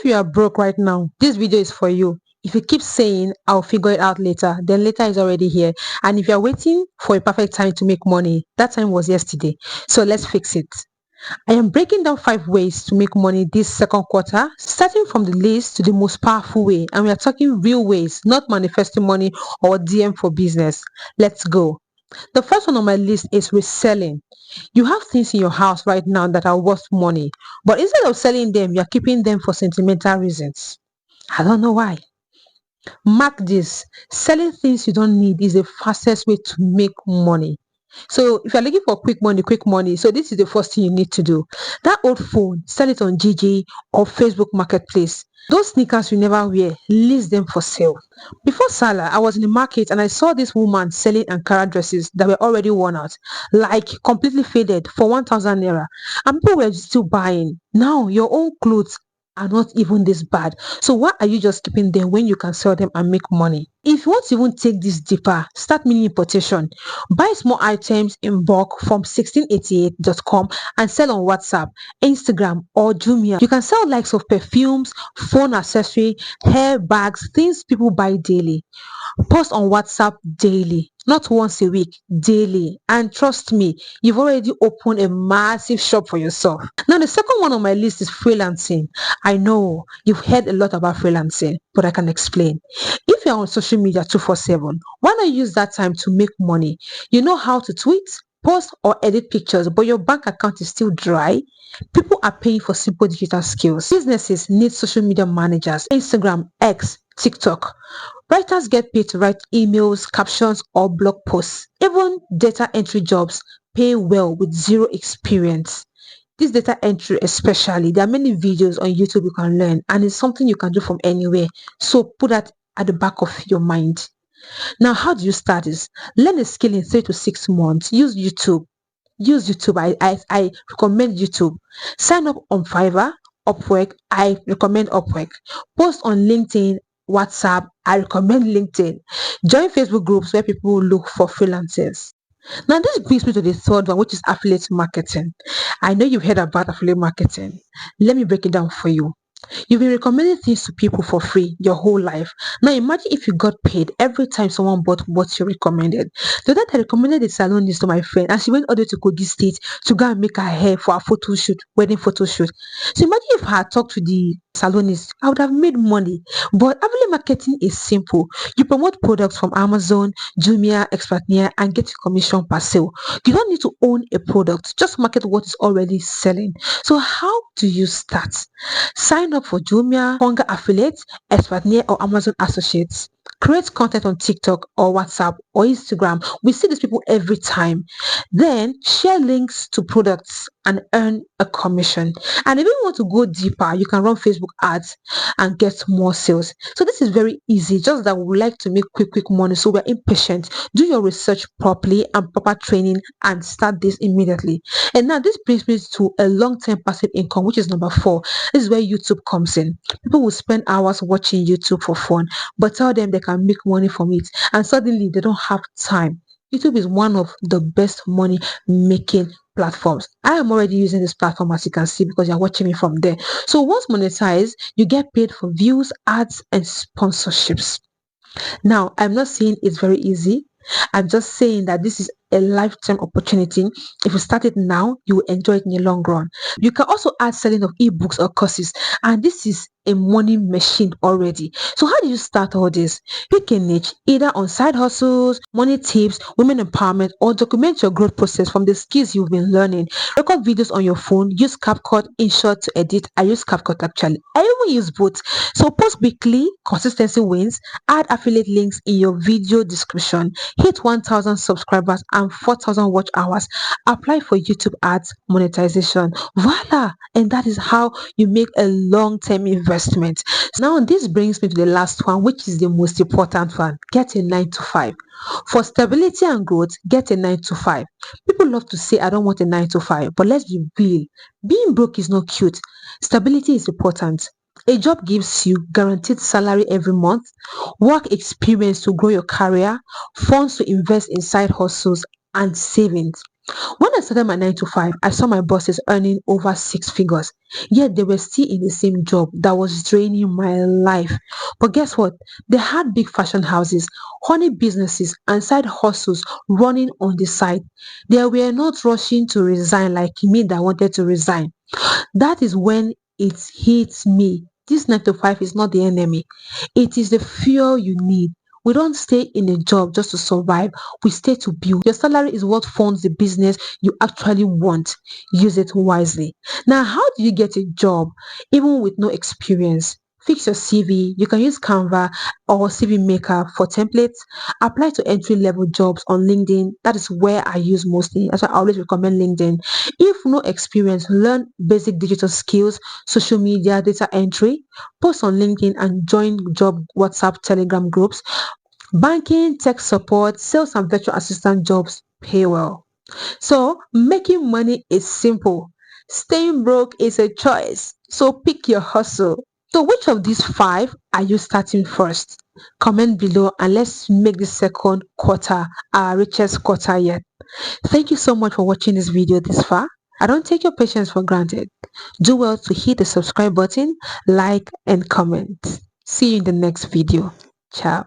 you are broke right now, this video is for you. If you keep saying I'll figure it out later, then later is already here. And if you're waiting for a perfect time to make money, that time was yesterday. So let's fix it. I am breaking down 5 ways to make money this second quarter, starting from the least to the most powerful way. And we are talking real ways, not manifesting money or DM for business. Let's go. The first one on my list is reselling. You have things in your house right now that are worth money, but instead of selling them, you're keeping them for sentimental reasons. I don't know why. Mark this, selling things you don't need is the fastest way to make money. So if you're looking for quick money, so this is the first thing you need to do. That old phone, sell it on GG or Facebook Marketplace. Those sneakers you never wear, list them for sale. Before Salah, I was in the market and I saw this woman selling Ankara dresses that were already worn out, like completely faded for 1,000 naira. And people were still buying. Now your own clothes are not even this bad. So why are you just keeping them when you can sell them and make money? If you want to even take this deeper, start mini importation. Buy small items in bulk from 1688.com and sell on WhatsApp, Instagram, or Jumia. You can sell likes of perfumes, phone accessory, hair bags, things people buy daily. Post on WhatsApp daily, not once a week, daily. And trust me, you've already opened a massive shop for yourself. Now, the second one on my list is freelancing. I know you've heard a lot about freelancing, but I can explain. If you're on social media 247, why not use that time to make money? You know how to tweet, post, or edit pictures, but your bank account is still dry. People are paying for simple digital skills. Businesses need social media managers, Instagram, X, TikTok. Writers get paid to write emails, captions, or blog posts. Even data entry jobs pay well with zero experience. This data entry especially, there are many videos on YouTube you can learn, and it's something you can do from anywhere. So put that at the back of your mind. Now, how do you start this? Learn a skill in 3 to 6 months. Use YouTube. I recommend YouTube. Sign up on Fiverr, Upwork. I recommend Upwork. Post on LinkedIn, WhatsApp. I recommend LinkedIn. Join Facebook groups where people look for freelancers. Now, this brings me to the third one, which is affiliate marketing. I know you've heard about affiliate marketing. Let me break it down for you. You've been recommending things to people for free your whole life. Now imagine if you got paid every time someone bought what you recommended. The other day I recommended a salon list to my friend and she went all the way to Kogi State to go and make her hair for a photo shoot, wedding photo shoot. So imagine if I had talked to the salonist, I would have made money. But affiliate marketing is simple. You promote products from Amazon, Jumia, Expertnia, and get your commission per sale. You don't need to own a product, just market what is already selling. So how do you start? Sign up for Jumia, Hunger Affiliates, Expertnia, or Amazon Associates. Create content on TikTok or WhatsApp or Instagram. We see these people every time. Then share links to products and earn a commission. And if you want to go deeper, you can run Facebook ads and get more sales. So this is very easy, just that we would like to make quick money. So we're impatient. Do your research properly and proper training and start this immediately. And now this brings me to a long-term passive income, which is number 4. This is where YouTube comes in. People will spend hours watching YouTube for fun, but tell them they can make money from it, and suddenly they don't have time. YouTube is one of the best money making platforms. I am already using this platform, as you can see, because you're watching me from there. So once monetized, you get paid for views, ads, and sponsorships. Now, I'm not saying it's very easy. I'm just saying that this is a lifetime opportunity. If you start it now, you will enjoy it in the long run. You can also add selling of ebooks or courses, and this is a money machine already. So how do you start all this? Pick a niche, either on side hustles, money tips, women empowerment, or document your growth process from the skills you've been learning. Record videos on your phone, use CapCut, InShot to edit. I use CapCut actually. I even use both. So post weekly, consistency wins. Add affiliate links in your video description. Hit 1,000 subscribers and 4,000 watch hours. Apply for YouTube ads monetization. Voila! And that is how you make a long-term investment. Now this brings me to the last one, which is the most important one. Get a 9 to 5. For stability and growth, get a 9 to 5. People love to say I don't want a 9 to 5, but let's be real. Being broke is not cute. Stability is important. A job gives you guaranteed salary every month, work experience to grow your career, funds to invest in side hustles, and savings. When I started my 9 to 5, I saw my bosses earning over six figures, yet they were still in the same job that was draining my life. But guess what? They had big fashion houses, honey businesses, and side hustles running on the side. They were not rushing to resign like me that wanted to resign. That is when it hits me. This 9 to 5 is not the enemy. It is the fuel you need. We don't stay in a job just to survive. We stay to build. Your salary is what funds the business you actually want. Use it wisely. Now, how do you get a job even with no experience? Fix your CV. You can use Canva or CV Maker for templates. Apply to entry level jobs on LinkedIn. That is where I use mostly. That's why I always recommend LinkedIn. If no experience, learn basic digital skills, social media, data entry, post on LinkedIn and join job WhatsApp, Telegram groups. Banking, tech support, sales and virtual assistant jobs pay well. So making money is simple. Staying broke is a choice. So pick your hustle. So which of these five are you starting first? Comment below and let's make the second quarter our richest quarter yet. Thank you so much for watching this video this far. I don't take your patience for granted. Do well to hit the subscribe button, like and comment. See you in the next video. Ciao.